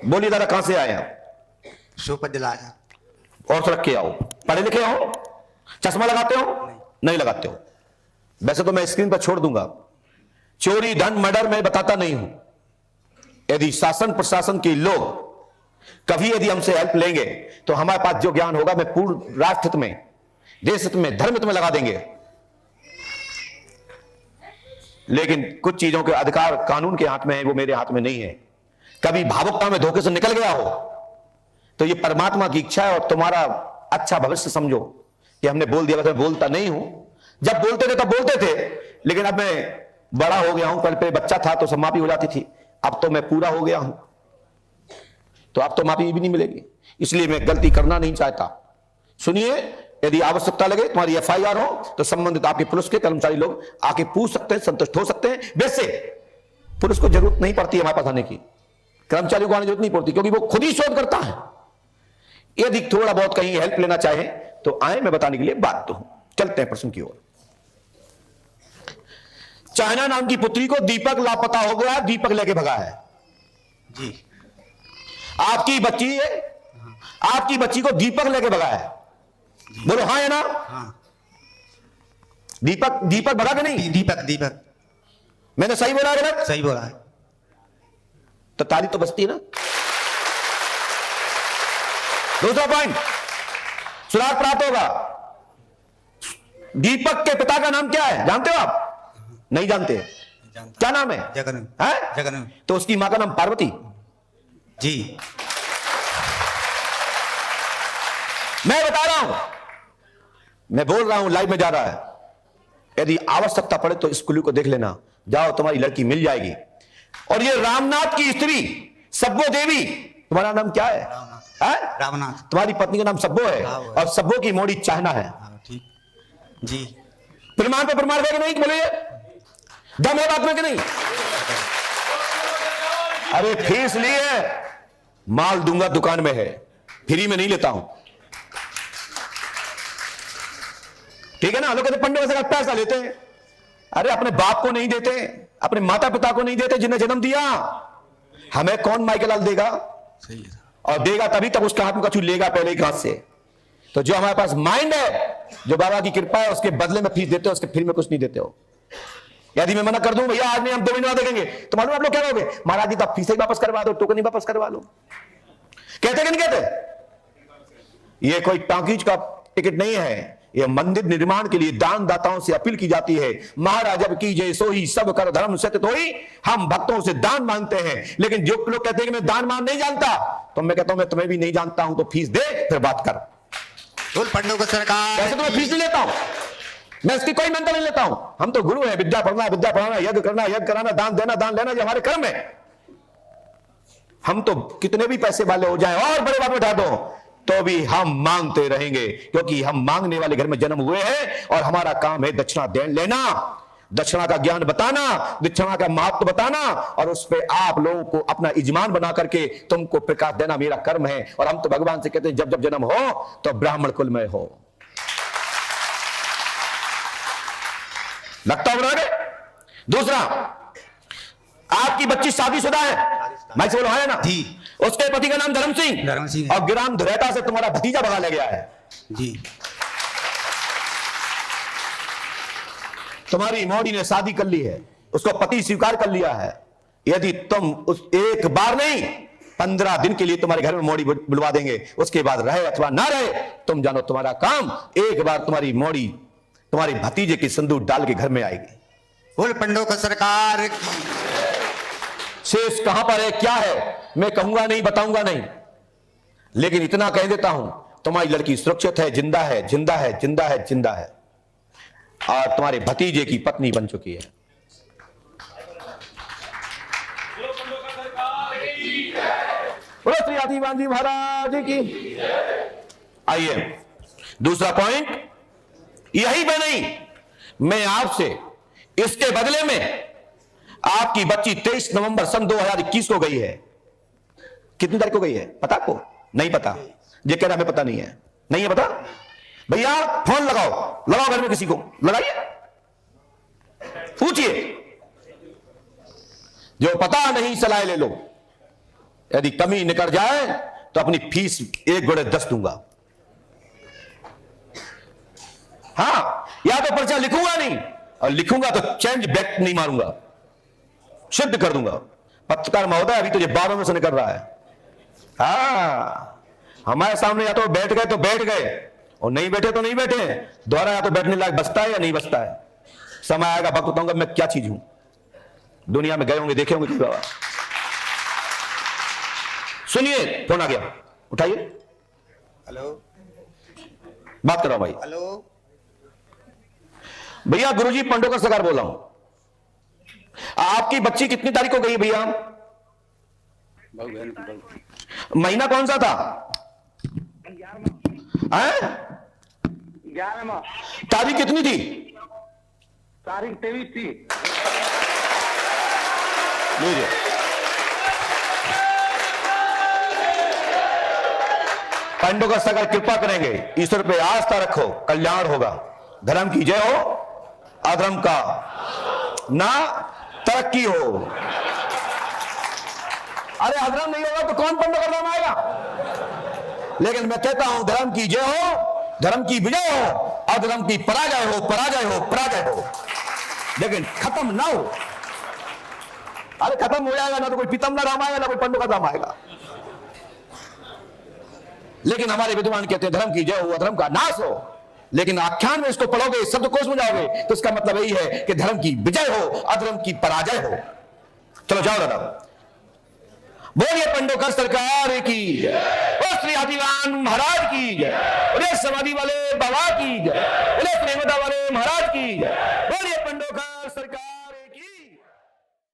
बोलिए दादा, कहां से आए आप? सोपत दिलाया। और रख के आओ। पढ़े लिखे हो? चश्मा लगाते हो? नहीं लगाते हो। वैसे तो मैं स्क्रीन पर छोड़ दूंगा। चोरी, धन, मर्डर मैं बताता नहीं हूं। यदि शासन प्रशासन के लोग कभी यदि हमसे हेल्प लेंगे तो हमारे पास जो ज्ञान होगा मैं पूर्ण राष्ट्र हित में, देश हित में, धर्म हित में लगा देंगे। लेकिन कुछ चीजों के अधिकार कानून के हाथ में है, वो मेरे हाथ में नहीं है। कभी भावुकता में धोखे से निकल गया हो तो ये परमात्मा की इच्छा है और तुम्हारा अच्छा भविष्य समझो कि हमने बोल दिया। वैसे बोलता नहीं हूं, जब बोलते थे तब बोलते थे, लेकिन अब मैं बड़ा हो गया हूं। पहले बच्चा था तो समाप्ति हो जाती थी, अब तो मैं पूरा हो गया हूं तो अब तो माफी भी नहीं मिलेगी। इसलिए मैं गलती करना नहीं चाहता। सुनिए, यदि आवश्यकता लगे तुम्हारी एफआईआर हो तो संबंधित आपके पुलिस के कर्मचारी लोग आके पूछ सकते हैं, संतुष्ट हो सकते हैं। वैसे पुलिस को जरूरत नहीं पड़ती हमारे पास आने की, कर्मचारियों को आने की जरूरत नहीं पड़ती, क्योंकि वो खुद ही शोध करता है। यदि थोड़ा बहुत कहीं हेल्प लेना चाहे तो आए, मैं बताने के लिए बात हूं। चलते हैं प्रश्न की ओर। चाइना नाम की पुत्री को दीपक लापता हो गया, दीपक लेके भगा है जी। आपकी बच्ची है, आपकी बच्ची को दीपक लेके भगा है। बोलो हाँ या ना? हाँ। दीपक, दीपक भगा कि नहीं? दीपक, दीपक। मैंने सही बोला है गलत? सही बोला है। तो ताली तो बचती है ना। दूसरा पॉइंट सुराग प्राप्त होगा। दीपक के पिता का नाम क्या है जानते हो आप? नहीं जानते? क्या नाम है? जगन। है? जगन। तो उसकी मां का नाम पार्वती। जी। मैं बता रहा हूं, मैं बोल रहा हूं, लाइव में जा रहा है। यदि आवश्यकता पड़े तो इस कुल्लू को देख लेना, जाओ तुम्हारी लड़की मिल जाएगी। और ये रामनाथ की स्त्री सब्बो देवी, तुम्हारा नाम क्या है? रामनाथ। तुम्हारी पत्नी का नाम सब्बो है और सब्बो की मोड़ी चाहना है। ठीक जी। प्रमाण पे प्रमाण है कि नहीं? बोलिए, दम है बात में कि नहीं? अरे फीस ली है, माल दूंगा दुकान में है, फ्री में नहीं लेता हूं। ठीक है ना? लोग कहते पंडित से पैसा लेते हैं। अरे अपने बाप को नहीं देते, अपने माता पिता को नहीं देते जिन्हें जन्म दिया। हमें कौन माइकल देगा? सही है। और देगा तभी तक उसका हाथ में कछु लेगा पहले ही हाथ से। तो जो हमारे पास माइंड है, जो बाबा की कृपा है, उसके बदले में फीस देते हो, उसके फ्री में कुछ नहीं देते हो। यदि मैं मना कर दूं भैया आज नहीं, हम 2 महीने बाद देखेंगे, तो मालूम आप लोग क्या कहोगे? महाराज जी तो आप फीस ही वापस करवा दो, टोकन ही वापस करवा लो। कहते कि नहीं कहते? ये कोई टांकीज का टिकट नहीं है, यह मंदिर निर्माण के लिए दान दाताओं से अपील की जाती है। महाराज अब की जय सोही सब कर धर्म सत्य तोही। हम भक्तों से दान मांगते हैं, लेकिन जो लोग कहते हैं कि मैं दान मान नहीं जानता, तो मैं कहता हूं मैं तुम्हें भी नहीं जानता हूं, तो फीस दे फिर बात कर। बोल पंडितों को सरकार। ऐसे तो मैं फीस नहीं लेता हूं, मैं इसकी कोई मेहनत नहीं लेता हूं। हम तो गुरु हैं, विद्या पढ़ना, विद्या पढ़ाना, यज्ञ करना, यज्ञ कराना, दान देना, दान लेना, ये हमारे कर्म है। हम तो कितने भी पैसे वाले हो जाए और बड़े बात उठा दो तो भी हम मांगते रहेंगे, क्योंकि हम मांगने वाले घर में जन्म हुए हैं और हमारा काम है दक्षिणा लेना, दक्षिणा का ज्ञान बताना, दक्षिणा का महत्व बताना, और उस पे आप लोगों को अपना यजमान बना करके तुमको प्रकाश देना मेरा कर्म है। और हम तो भगवान से कहते हैं जब जब जन्म हो तो ब्राह्मण कुल में हो। लगता हो रहा है? दूसरा, आपकी बच्ची शादीशुदा है, मैं से बोलो है ना जी। उसके पति का नाम धर्म सिंह, धर्म सिंह, और ग्राम धुरैता से तुम्हारा भतीजा भगा ले गया है जी। तुम्हारी मोड़ी ने शादी कर ली है, उसको पति स्वीकार कर लिया है। यदि तुम उस एक बार नहीं 15 दिन के लिए तुम्हारे घर में मोड़ी बुलवा देंगे, उसके बाद रहे अथवा ना रहे तुम जानो तुम्हारा काम। एक बार तुम्हारी मोड़ी तुम्हारे भतीजे की संदूक डाल के घर में आएगी। बोल पंडितों को सरकार। शेष कहां पर है, क्या है, मैं कहूंगा नहीं, बताऊंगा नहीं, लेकिन इतना कह देता हूं तुम्हारी लड़की सुरक्षित है, जिंदा है, जिंदा है, जिंदा है, जिंदा है, और तुम्हारे भतीजे की पत्नी बन चुकी है। बोलो श्री आदिवान जी महाराज की। आइए दूसरा पॉइंट, यही पे नहीं, मैं आपसे इसके बदले में आपकी बच्ची 23 नवंबर सन 2021 को गई है। कितनी तारीख को गई है पता आपको? नहीं पता? ये कह रहा हमें पता नहीं है। नहीं है पता? भैया फोन लगाओ, लगाओ घर में किसी को, लगाइए, पूछिए, जो पता नहीं सलाह ले लो। यदि कमी निकल जाए तो अपनी फीस 1 गुणे 10 दूंगा। हाँ, या तो पर्चा लिखूंगा नहीं, और लिखूंगा तो चेंज बैक नहीं मारूंगा, सिद्ध कर दूंगा। पत्रकार महोदय अभी तो ये बारों में से निकल रहा है। हाँ, हमारे सामने या तो बैठ गए तो बैठ गए, और नहीं बैठे तो नहीं बैठे। द्वारा या तो बैठने लायक बचता है या नहीं बचता है। समय आएगा, वक्त बताऊंगा मैं क्या चीज हूं। दुनिया में गए होंगे, देखे होंगे। सुनिए, फोन आ गया, उठाइए। हेलो, बात कर रहा हूं भाई। हेलो भैया, गुरुजी पंडोकर सरकार बोल रहा हूं। आपकी बच्ची कितनी तारीख को गई भैया? महीना कौन सा था? 11वां। तारीख कितनी थी? तारीख 23 थी। लीजिए, पंडोकर सरकार कृपा करेंगे, ईश्वर पे आस्था रखो, कल्याण होगा। धर्म की जय हो, अधर्म का ना तरक्की हो। अरे अधर्म नहीं होगा तो कौन पंडोकर नाम आएगा? लेकिन मैं कहता हूं, धर्म की जय हो, धर्म की विजय हो, अधर्म की पराजय हो, पराजय हो, पराजय हो। लेकिन खत्म ना हो। अरे खत्म हो जाएगा ना तो कोई पीतम्बर राम आएगा, ना कोई पंडोकर राम आएगा। लेकिन हमारे विद्वान कहते हैं धर्म की जय हो, अधर्म का नाश हो। लेकिन आख्यान में इसको पढ़ोगे, शब्दकोश में जाओगे तो इसका मतलब यही है कि धर्म की विजय हो, अधर्म की पराजय हो। चलो जाओ दादा, बोलिए पंडोकर सरकार की जय, श्री आदिवान महाराज की जय, बोलिए समाधि वाले बाबा की जय, बोलिए प्रेमदा वाले महाराज की जय, बोलिए पंडोकर।